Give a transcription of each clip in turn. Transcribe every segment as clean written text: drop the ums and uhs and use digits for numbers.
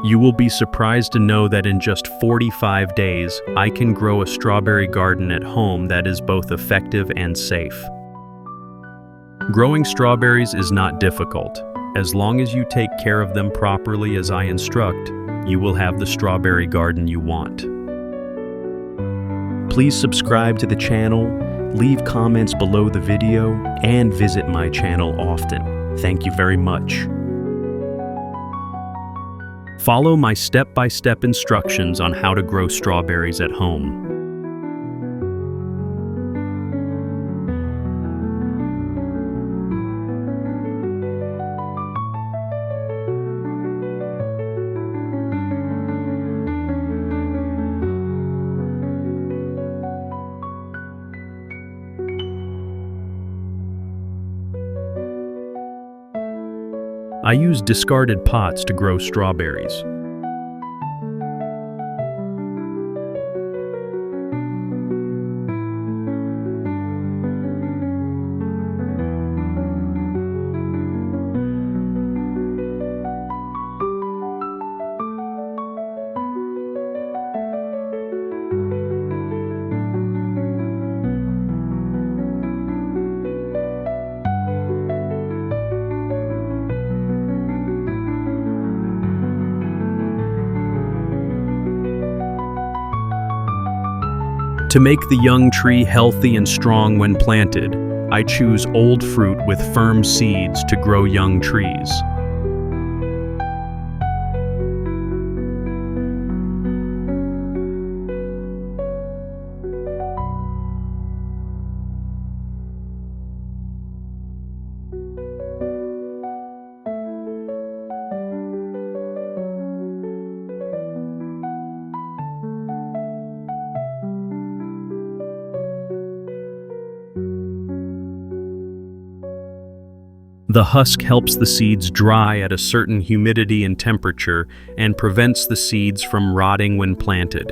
You will be surprised to know that in just 45 days, I can grow a strawberry garden at home that is both effective and safe. Growing strawberries is not difficult. As long as you take care of them properly as I instruct, you will have the strawberry garden you want. Please subscribe to the channel, leave comments below the video, and visit my channel often. Thank you very much. Follow my step-by-step instructions on how to grow strawberries at home. I use discarded pots to grow strawberries. To make the young tree healthy and strong when planted, I choose old fruit with firm seeds to grow young trees. The husk helps the seeds dry at a certain humidity and temperature and prevents the seeds from rotting when planted.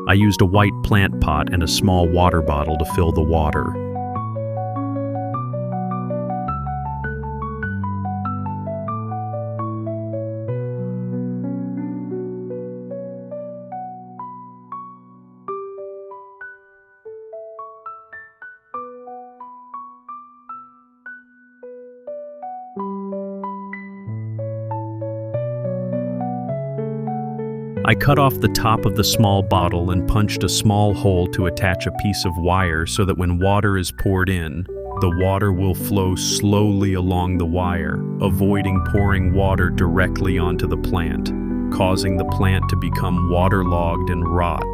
I used a white plant pot and a small water bottle to fill the water. I cut off the top of the small bottle and punched a small hole to attach a piece of wire so that when water is poured in, the water will flow slowly along the wire, avoiding pouring water directly onto the plant, causing the plant to become waterlogged and rot.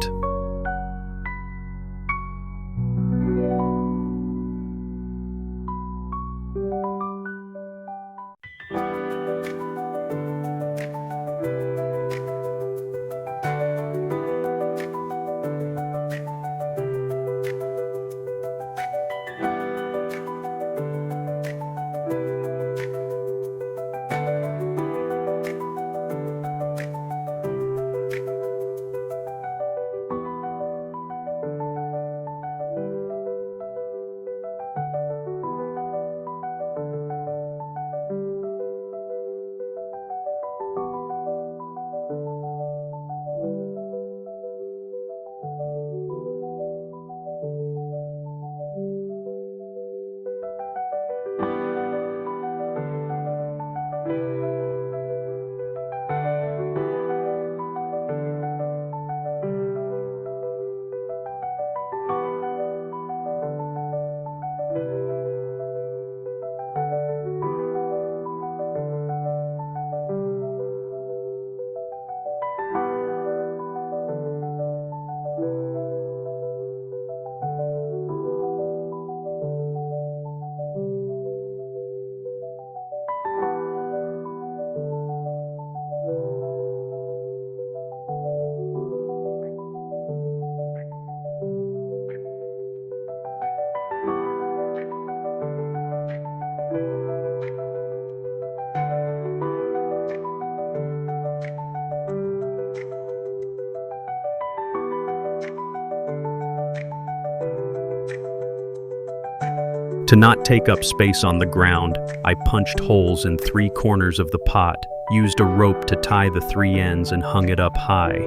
To not take up space on the ground, I punched holes in 3 corners of the pot, used a rope to tie the 3 ends and hung it up high.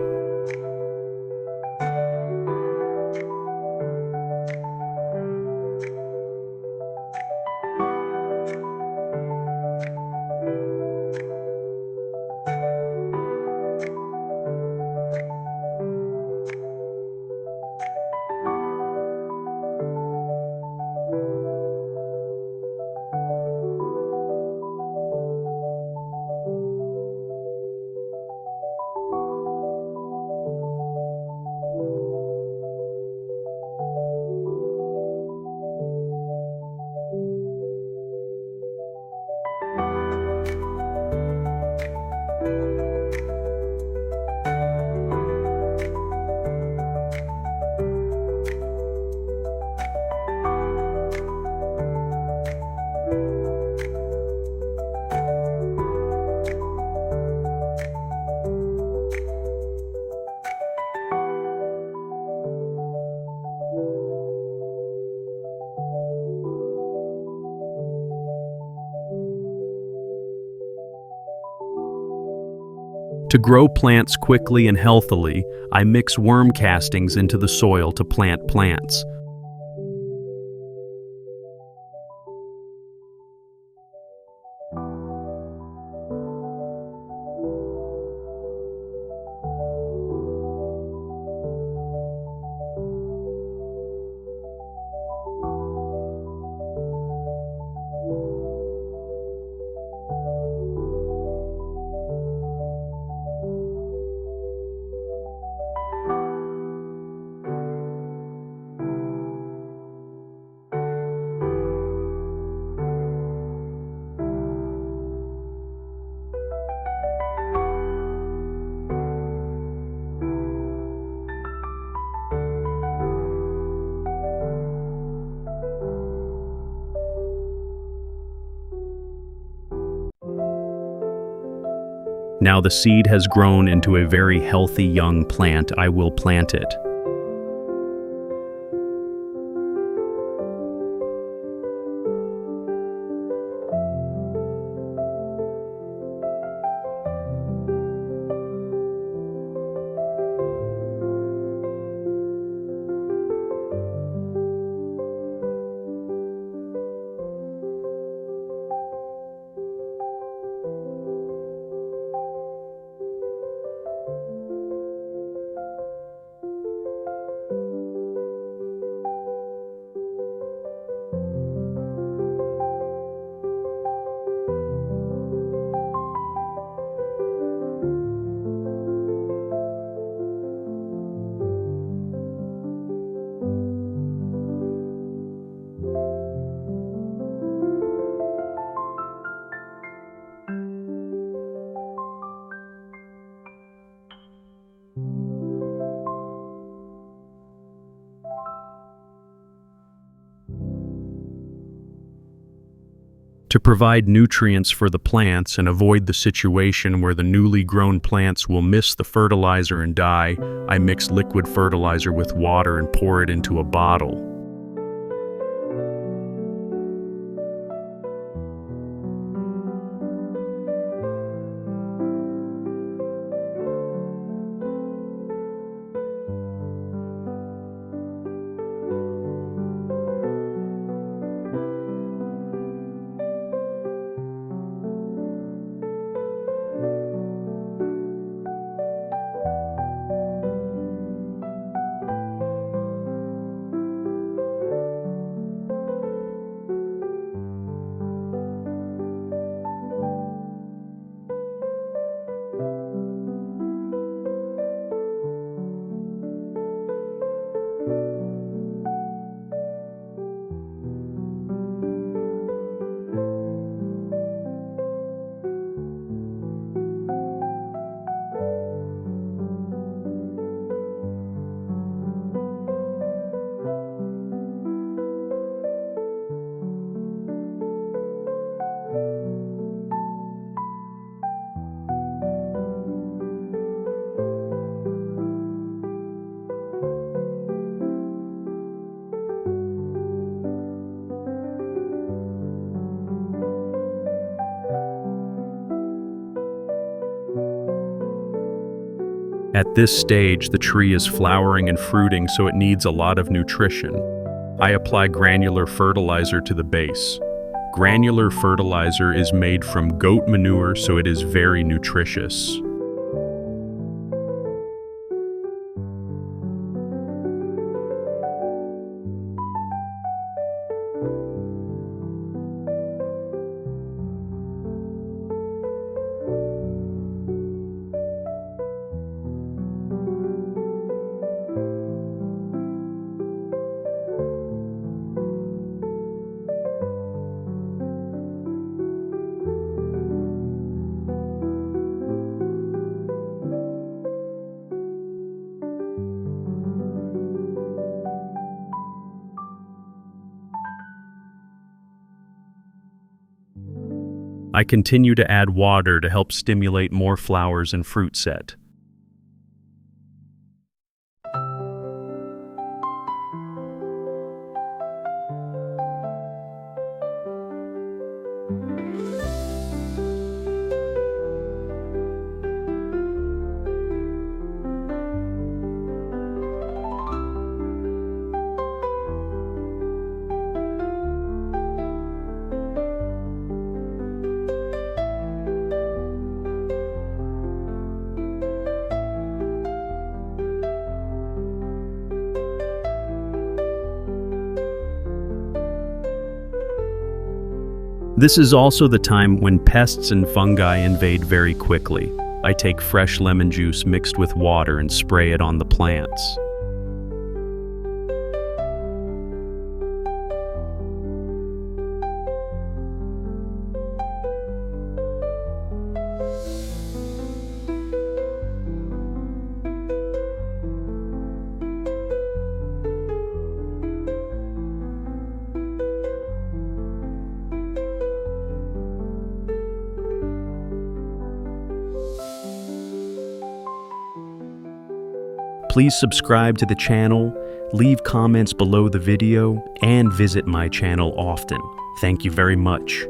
To grow plants quickly and healthily, I mix worm castings into the soil to plant plants. Now the seed has grown into a very healthy young plant. I will plant it. To provide nutrients for the plants and avoid the situation where the newly grown plants will miss the fertilizer and die, I mix liquid fertilizer with water and pour it into a bottle. At this stage, the tree is flowering and fruiting, so it needs a lot of nutrition. I apply granular fertilizer to the base. Granular fertilizer is made from goat manure, so it is very nutritious. I continue to add water to help stimulate more flowers and fruit set. This is also the time when pests and fungi invade very quickly. I take fresh lemon juice mixed with water and spray it on the plants. Please subscribe to the channel, leave comments below the video, and visit my channel often. Thank you very much.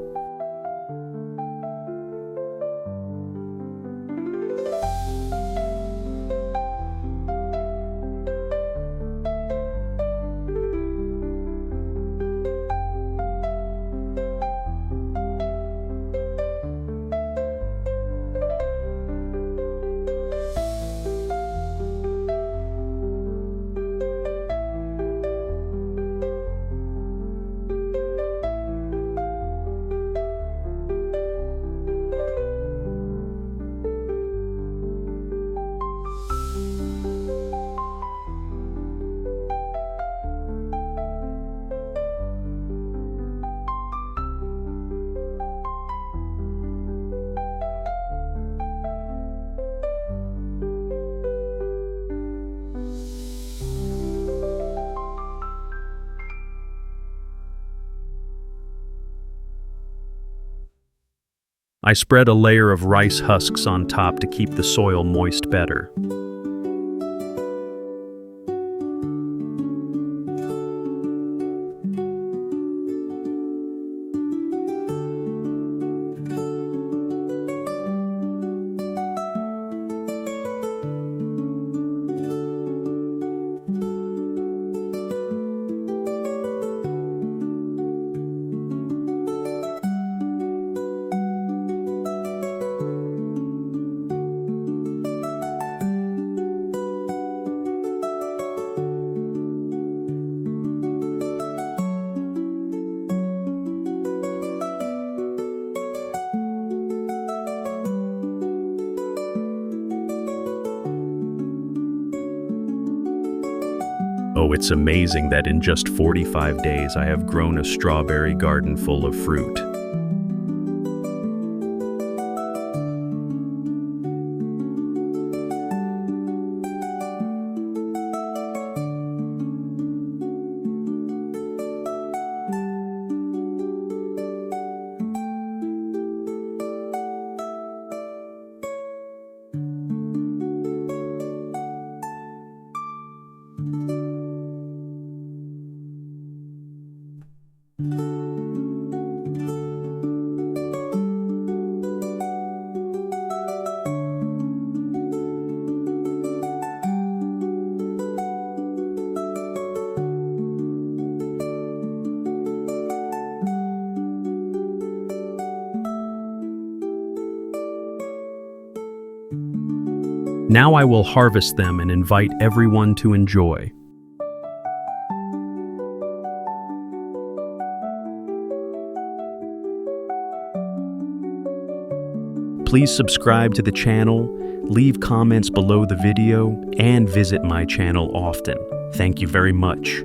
I spread a layer of rice husks on top to keep the soil moist better. Oh, it's amazing that in just 45 days I have grown a strawberry garden full of fruit. Now I will harvest them and invite everyone to enjoy. Please subscribe to the channel, leave comments below the video, and visit my channel often. Thank you very much.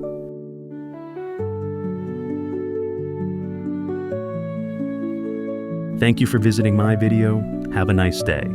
Thank you for visiting my video. Have a nice day.